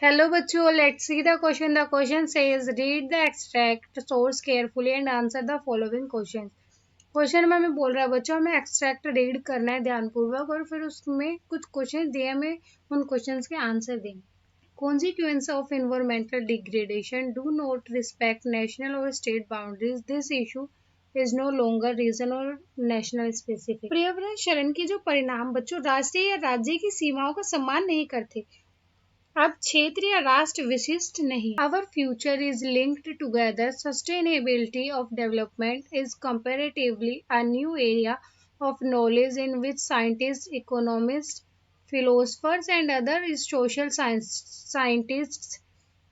Hello बच्चों, let's see the question. The question says read the extract source carefully and answer the following questions. Question में हमें बोल रहा है बच्चों हमें एक्सट्रैक्ट रीड करना है ध्यानपूर्वक और फिर उसमें कुछ क्वेश्चन दिए हमें उन क्वेश्चंस के आंसर दें. Consequence of environmental degradation do not respect national or state boundaries. This issue is no longer regional or national specific. पर्यावरण क्षरण के जो परिणाम बच्चों राष्ट्रीय या राज्य की सीमाओं का सम्मान नहीं करते, अब क्षेत्र या राष्ट्र विशिष्ट नहीं. Our future is linked together. Sustainability of development is comparatively a new area of knowledge in which scientists, economists, philosophers and other social scientists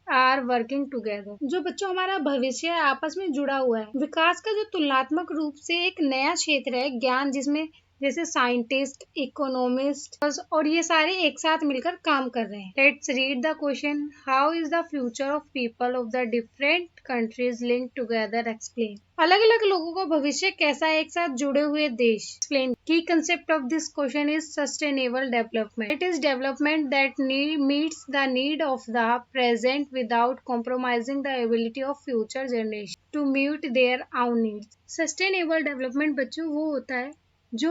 are working together. जो बच्चों हमारा भविष्य है आपस में जुड़ा हुआ है. विकास का जो तुलनात्मक रूप से एक नया क्षेत्र है ज्ञान जिसमें जैसे साइंटिस्ट, इकोनॉमिस्ट और ये सारे एक साथ मिलकर काम कर रहे हैं. Let's read the question. How is the future of people of the different countries link together explain. अलग अलग लोगों का भविष्य कैसा है एक साथ जुड़े हुए देश. एक्सप्लेन. की concept of this question is sustainable development. It is development that meets the need of the present without compromising the ability of future generation to meet their own needs. Sustainable development बच्चों वो होता है जो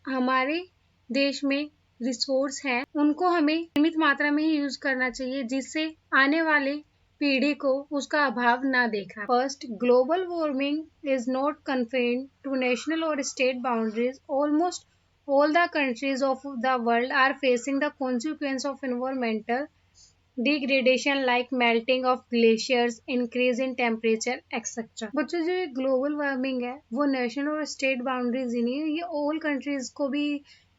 हमारे देश में resource हैं उनको हमें सीमित मात्रा में ही यूज करना चाहिए जिससे आने वाले पीढ़ी को उसका अभाव ना देखा. First, global warming is not confined to national और state boundaries. Almost all the countries of the world are facing the consequence of environmental degradation like melting of glaciers, increase in temperature, etc. बच्चों जो ये global warming है वो national और state boundaries ही नहीं है, ये ऑल कंट्रीज को भी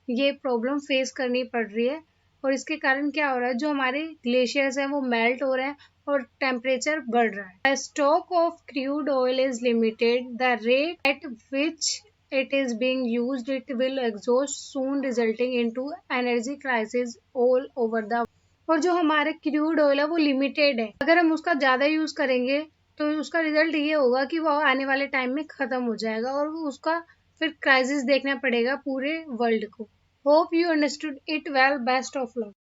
ये प्रॉब्लम फेस करनी पड़ रही है. और इसके कारण क्या हो रहा है जो हमारे ग्लेशियर्स हैं वो मेल्ट हो रहे हैं और टेम्परेचर बढ़ रहा है. The stock of crude oil is limited. The rate at which it is being used it will exhaust soon resulting into energy crisis all over the. और जो हमारे क्रूड ऑयल है वो लिमिटेड है, अगर हम उसका ज्यादा यूज करेंगे तो उसका रिजल्ट ये होगा कि वो आने वाले टाइम में खत्म हो जाएगा और उसका फिर क्राइसिस देखना पड़ेगा पूरे वर्ल्ड को. Hope you understood it well. Best of luck.